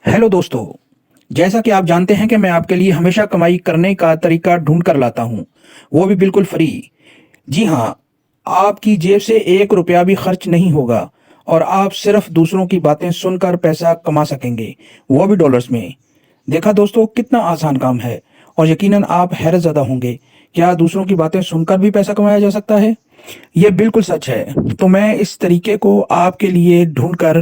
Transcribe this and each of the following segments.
Hello दोस्तों। जैसा कि आप जानते हैं कि मैं आपके लिए हमेशा कमाई करने का तरीका ढूंढ कर लाता हूँ, वो भी बिल्कुल फ्री। जी हाँ, आपकी जेब से एक रुपया भी खर्च नहीं होगा और आप सिर्फ दूसरों की बातें सुनकर पैसा कमा सकेंगे, वो भी डॉलर्स में। देखा दोस्तों, कितना आसान काम है। और यकीनन आप हैरत ज़दा होंगे, क्या दूसरों की बातें सुनकर भी पैसा कमाया जा सकता है? ये बिल्कुल सच है। तो मैं इस तरीके को आपके लिए ढूंढ कर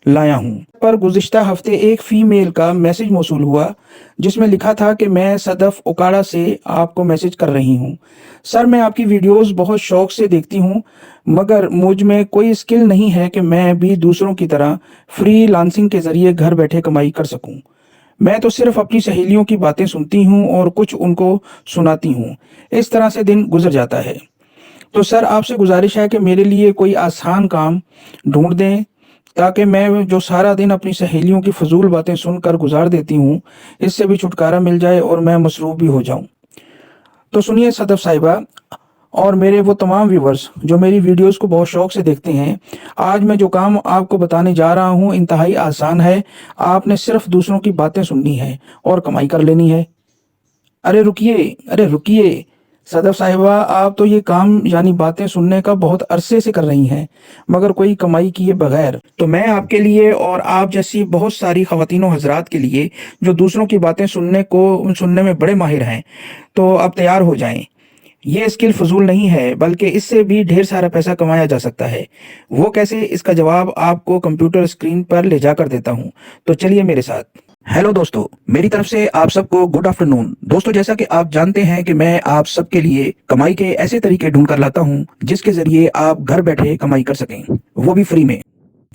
लाया हूँ। पर गुज़िश्ता हफ्ते एक फीमेल का मैसेज मौसूल हुआ, जिसमें लिखा था कि मैं सदफ ओकाड़ा से आपको मैसेज कर रही हूँ। सर, मैं आपकी वीडियोस बहुत शौक से देखती हूँ, मगर मुझ में कोई स्किल नहीं है कि मैं भी दूसरों की तरह फ्रीलांसिंग के ज़रिए घर बैठे कमाई कर सकूँ। मैं तो सिर्फ अपनी सहेलियों की बातें सुनती हूँ और कुछ उनको सुनाती हूँ। इस तरह से दिन गुजर जाता है। तो सर, आपसे गुजारिश है कि मेरे लिए कोई आसान काम ढूँढ दें, ताकि मैं जो सारा दिन अपनी सहेलियों की फ़िज़ूल बातें सुनकर गुज़ार देती हूँ, इससे भी छुटकारा मिल जाए और मैं मसरूफ़ भी हो जाऊँ। तो सुनिए सदफ साहिबा और मेरे वो तमाम व्यूवर्स जो मेरी वीडियोज़ को बहुत शौक से देखते हैं, आज मैं जो काम आपको बताने जा रहा हूँ इंतहाई आसान है। आपने सिर्फ़ दूसरों की बातें सुननी है और कमाई कर लेनी है। अरे रुकिए, सदफ साहिबा, आप तो ये काम यानी बातें सुनने का बहुत अरसे से कर रही हैं, मगर कोई कमाई किए बगैर। तो मैं आपके लिए और आप जैसी बहुत सारी ख़वातीन व हज़रात के लिए जो दूसरों की बातें सुनने में बड़े माहिर हैं, तो आप तैयार हो जाएं। ये स्किल फजूल नहीं है, बल्कि इससे भी ढेर सारा पैसा कमाया जा सकता है। वो कैसे, इसका जवाब आपको कंप्यूटर स्क्रीन पर ले जाकर देता हूँ। तो चलिए मेरे साथ। हेलो दोस्तों, मेरी तरफ से आप सबको गुड आफ्टरनून। दोस्तों, जैसा कि आप जानते हैं कि मैं आप सबके लिए कमाई के ऐसे तरीके ढूंढ कर लाता हूं, जिसके जरिए आप घर बैठे कमाई कर सकें, वो भी फ्री में।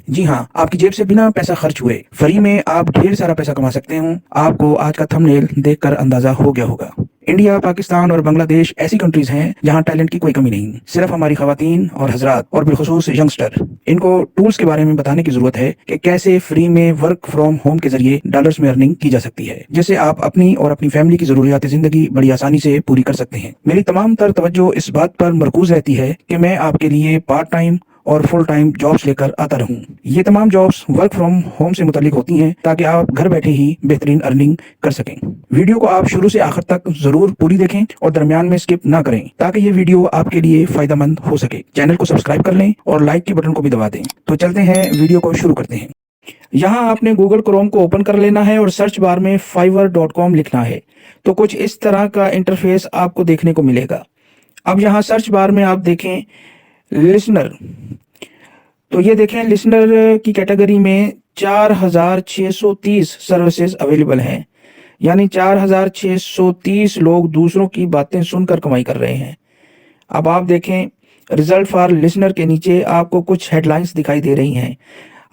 जी हाँ, आपकी जेब से बिना पैसा खर्च हुए फ्री में आप ढेर सारा पैसा कमा सकते हो। आपको आज का थंबनेल देखकर अंदाजा हो गया होगा। इंडिया, पाकिस्तान और बांग्लादेश ऐसी कंट्रीज हैं जहां टैलेंट की कोई कमी नहीं। सिर्फ हमारी खवातीन और हजरात और बिलखुसूस यंगस्टर, इनको टूल्स के बारे में बताने की जरूरत है कि कैसे फ्री में वर्क फ्रॉम होम के जरिए डॉलर्स में अर्निंग की जा सकती है, जिससे आप अपनी और अपनी फैमिली की जरूरियात जिंदगी बड़ी आसानी से पूरी कर सकते हैं। मेरी तमाम तर तवज्जो इस बात पर मरकूज रहती है कि मैं आपके लिए पार्ट टाइम और फुल टाइम जॉब्स लेकर आता रहूं। ये तमाम जॉब्स वर्क फ्रॉम होम से मुतालिक होती हैं, ताकि आप घर बैठे ही बेहतरीन अर्निंग कर सकें। वीडियो को आप शुरू से आखिर तक जरूर पूरी देखें और दरमियान में स्किप ना करें, ताकि ये वीडियो आपके लिए फायदेमंद हो सके। चैनल को सब्सक्राइब कर लें और लाइक के बटन को भी दबा दें। तो चलते हैं, वीडियो को शुरू करते हैं। यहाँ आपने गूगल क्रोम को ओपन कर लेना है और सर्च बार में fiverr.com लिखना है। तो कुछ इस तरह का इंटरफेस आपको देखने को मिलेगा। अब यहाँ सर्च बार में आप देखें लिसनर। तो ये देखें, लिसनर की कैटेगरी में 4630 सर्विसेज अवेलेबल हैं, यानी 4630 लोग दूसरों की बातें सुनकर कमाई कर रहे हैं। अब आप देखें, रिजल्ट फॉर लिसनर के नीचे आपको कुछ हेडलाइंस दिखाई दे रही हैं।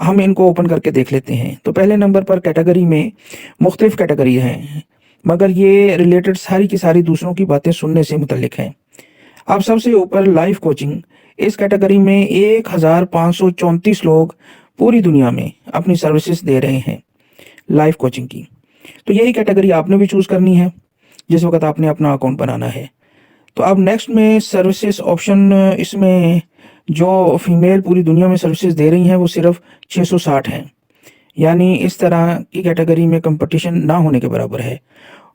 हम इनको ओपन करके देख लेते हैं। तो पहले नंबर पर कैटेगरी में मुख्तलिफ कैटेगरी हैं, मगर ये रिलेटेड सारी की सारी दूसरों की बातें सुनने से मुतल्लिक हैं। अब सबसे ऊपर लाइफ कोचिंग, इस कैटेगरी में 1534 लोग पूरी दुनिया में अपनी सर्विसेज दे रहे हैं लाइफ कोचिंग की। तो यही कैटेगरी आपने भी चूज़ करनी है जिस वक्त आपने अपना अकाउंट बनाना है। तो अब नेक्स्ट में सर्विसेज ऑप्शन, इसमें जो फीमेल पूरी दुनिया में सर्विसेज दे रही हैं वो सिर्फ 660 हैं, यानी इस तरह की कैटेगरी में कंपटीशन ना होने के बराबर है।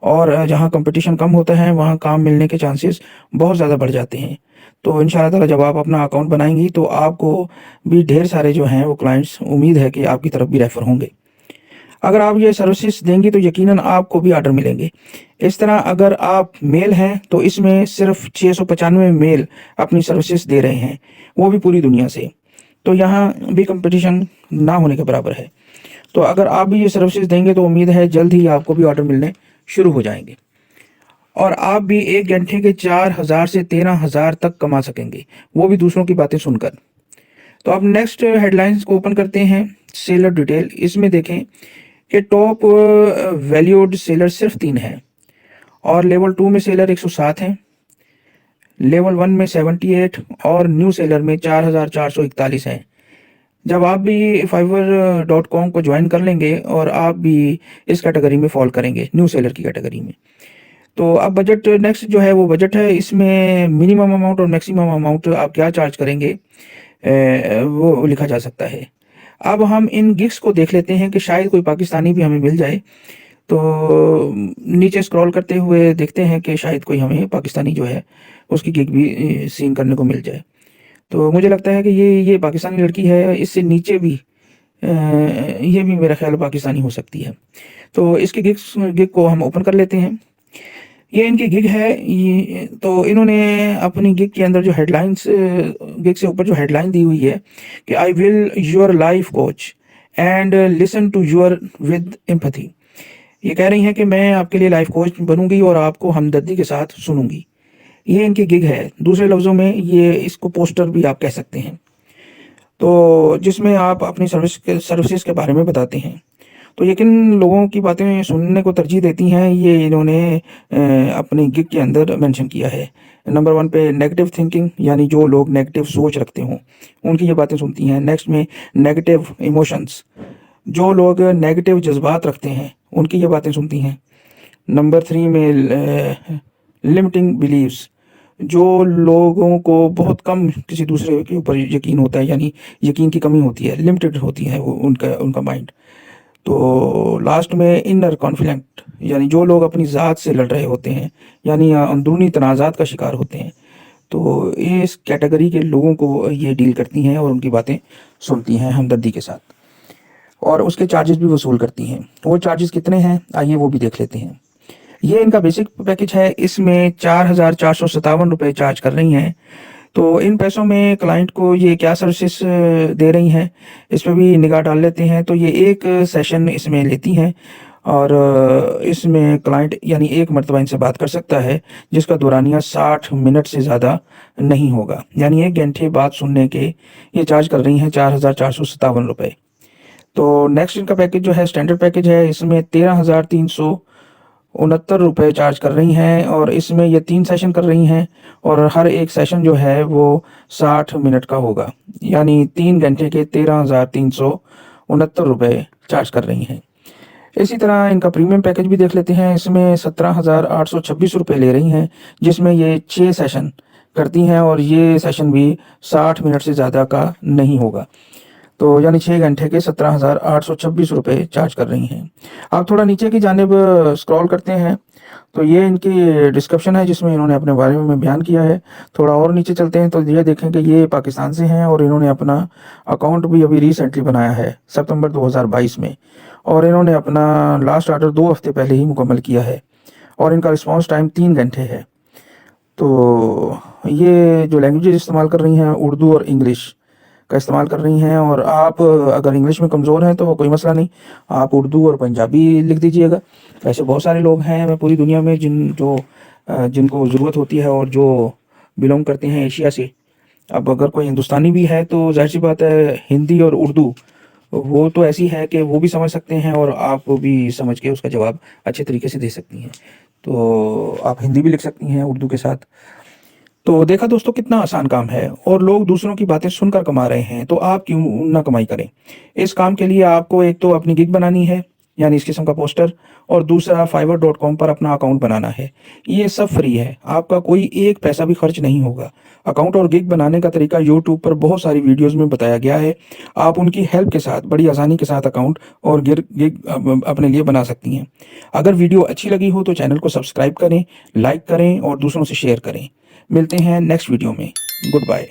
और जहाँ कंपटीशन कम होता है वहाँ काम मिलने के चांसेस बहुत ज़्यादा बढ़ जाते हैं। तो इंशाअल्लाह ताला जब आप अपना अकाउंट बनाएंगी तो आपको भी ढेर सारे जो हैं वो क्लाइंट्स, उम्मीद है कि आपकी तरफ भी रेफ़र होंगे। अगर आप ये सर्विसेज देंगी तो यकीनन आपको भी ऑर्डर मिलेंगे। इस तरह अगर आप मेल हैं तो इसमें सिर्फ 695 मेल अपनी सर्विसेज दे रहे हैं, वो भी पूरी दुनिया से। तो यहाँ भी कंपटीशन ना होने के बराबर है। तो अगर आप भी ये सर्विसेज देंगे तो उम्मीद है जल्द ही आपको भी ऑर्डर मिलने शुरू हो जाएंगे और आप भी एक घंटे के 4000 से 13000 तक कमा सकेंगे, वो भी दूसरों की बातें सुनकर। तो अब नेक्स्ट हेडलाइंस को ओपन करते हैं। सेलर डिटेल, इसमें देखें कि टॉप वैल्यूड सेलर सिर्फ 3 हैं और लेवल 2 में सेलर 107 हैं, लेवल 1 में 78 और न्यू सेलर में 4441 हैं। जब आप भी fiverr.com को ज्वाइन कर लेंगे और आप भी इस कैटेगरी में फॉल करेंगे, न्यू सेलर की कैटेगरी में। तो अब बजट, नेक्स्ट जो है वो बजट है। इसमें मिनिमम अमाउंट और मैक्सिमम अमाउंट आप क्या चार्ज करेंगे वो लिखा जा सकता है। اب ہم ان گگس کو دیکھ لیتے ہیں کہ شاید کوئی پاکستانی بھی ہمیں مل جائے. تو نیچے سکرول کرتے ہوئے دیکھتے ہیں کہ شاید کوئی ہمیں پاکستانی جو ہے اس کی گگ بھی سین کرنے کو مل جائے. تو مجھے لگتا ہے کہ یہ پاکستانی لڑکی ہے. اس سے نیچے بھی یہ بھی میرا خیال پاکستانی ہو سکتی ہے. تو اس کی گگ کو ہم اوپن کر لیتے ہیں. یہ ان کی گگ ہے. تو انہوں نے اپنی گگ کے اندر جو ہیڈ لائنس، گگ سے اوپر جو ہیڈ لائن دی ہوئی ہے کہ I will your life coach and listen to your with empathy. یہ کہہ رہی ہیں کہ میں آپ کے لیے لائف کوچ بنوں گی اور آپ کو ہمدردی کے ساتھ سنوں گی. یہ ان کی گگ ہے. دوسرے لفظوں میں یہ اس کو پوسٹر بھی آپ کہہ سکتے ہیں. تو جس میں آپ اپنی سروسز کے بارے میں بتاتے ہیں. تو یہ کن لوگوں کی باتیں سننے کو ترجیح دیتی ہیں، یہ انہوں نے اپنی گگ کے اندر مینشن کیا ہے. نمبر 1 پہ نیگیٹو تھنکنگ، یعنی جو لوگ نیگیٹو سوچ رکھتے ہوں ان کی یہ باتیں سنتی ہیں. نیکسٹ میں نیگیٹو ایموشنس، جو لوگ نیگیٹو جذبات رکھتے ہیں ان کی یہ باتیں سنتی ہیں. نمبر 3 میں لمٹنگ بلیفس، جو لوگوں کو بہت کم کسی دوسرے کے اوپر یقین ہوتا ہے، یعنی یقین کی کمی ہوتی ہے، لمیٹڈ ہوتی ہے وہ ان کا مائنڈ. تو لاسٹ میں انر کانفلکٹ، یعنی جو لوگ اپنی ذات سے لڑ رہے ہوتے ہیں، یعنی اندرونی تنازعات کا شکار ہوتے ہیں. تو اس کیٹیگری کے لوگوں کو یہ ڈیل کرتی ہیں اور ان کی باتیں سنتی ہیں ہمدردی کے ساتھ، اور اس کے چارجز بھی وصول کرتی ہیں. وہ چارجز کتنے ہیں آئیے وہ بھی دیکھ لیتے ہیں. یہ ان کا بیسک پیکج ہے. اس میں 4,457 روپے چارج کر رہی ہیں. تو ان پیسوں میں کلائنٹ کو یہ کیا سروسز دے رہی ہیں اس پہ بھی نگاہ ڈال لیتے ہیں. تو یہ ایک سیشن اس میں لیتی ہیں اور اس میں کلائنٹ یعنی ایک مرتبہ ان سے بات کر سکتا ہے جس کا دورانیہ 60 منٹ سے زیادہ نہیں ہوگا. یعنی 1 گھنٹے بات سننے کے یہ چارج کر رہی ہیں 4,457 روپے. تو نیکسٹ ان کا پیکج جو ہے اسٹینڈرڈ پیکج ہے. اس میں 13,369 روپے چارج کر رہی ہیں اور اس میں یہ 3 سیشن کر رہی ہیں اور ہر ایک سیشن جو ہے وہ 60 منٹ کا ہوگا. یعنی 3 گھنٹے کے 13,369 روپے چارج کر رہی ہیں. اسی طرح ان کا پریمیم پیکج بھی دیکھ لیتے ہیں. اس میں 17,826 روپے لے رہی ہیں جس میں یہ 6 سیشن کرتی ہیں اور یہ سیشن بھی 60 منٹ سے زیادہ کا نہیں ہوگا. تو یعنی 6 گھنٹے کے 17,826 روپے چارج کر رہی ہیں. آپ تھوڑا نیچے کی جانب سکرول کرتے ہیں تو یہ ان کی ڈسکرپشن ہے جس میں انہوں نے اپنے بارے میں بیان کیا ہے. تھوڑا اور نیچے چلتے ہیں تو یہ دیکھیں کہ یہ پاکستان سے ہیں اور انہوں نے اپنا اکاؤنٹ بھی ابھی ریسنٹلی بنایا ہے ستمبر 2022 میں، اور انہوں نے اپنا لاسٹ آرڈر 2 ہفتے پہلے ہی مکمل کیا ہے اور ان کا رسپانس ٹائم 3 گھنٹے ہے. تو یہ جو لینگویجز استعمال کر رہی ہیں اردو اور انگلش کا استعمال کر رہی ہیں. اور آپ اگر انگلش میں کمزور ہیں تو کوئی مسئلہ نہیں، آپ اردو اور پنجابی لکھ دیجئے گا. ویسے بہت سارے لوگ ہیں میں پوری دنیا میں جن کو ضرورت ہوتی ہے اور جو بلونگ کرتے ہیں ایشیا سے. اب اگر کوئی ہندوستانی بھی ہے تو ظاہر سی بات ہے ہندی اور اردو وہ تو ایسی ہے کہ وہ بھی سمجھ سکتے ہیں اور آپ بھی سمجھ کے اس کا جواب اچھے طریقے سے دے سکتی ہیں. تو آپ ہندی بھی لکھ سکتی ہیں اردو کے ساتھ. تو دیکھا دوستو کتنا آسان کام ہے اور لوگ دوسروں کی باتیں سن کر کما رہے ہیں، تو آپ کیوں نہ کمائی کریں. اس کام کے لیے آپ کو ایک تو اپنی گگ بنانی ہے یعنی اس قسم کا پوسٹر، اور دوسرا fiverr.com پر اپنا اکاؤنٹ بنانا ہے. یہ سب فری ہے، آپ کا کوئی ایک پیسہ بھی خرچ نہیں ہوگا. اکاؤنٹ اور گگ بنانے کا طریقہ یوٹیوب پر بہت ساری ویڈیوز میں بتایا گیا ہے. آپ ان کی ہیلپ کے ساتھ بڑی آسانی کے ساتھ اکاؤنٹ اور گگ اپنے لیے بنا سکتی ہیں. اگر ویڈیو اچھی لگی ہو تو چینل کو سبسکرائب کریں، لائک کریں اور دوسروں سے شیئر کریں. ملتے ہیں نیکسٹ ویڈیو میں. Good bye.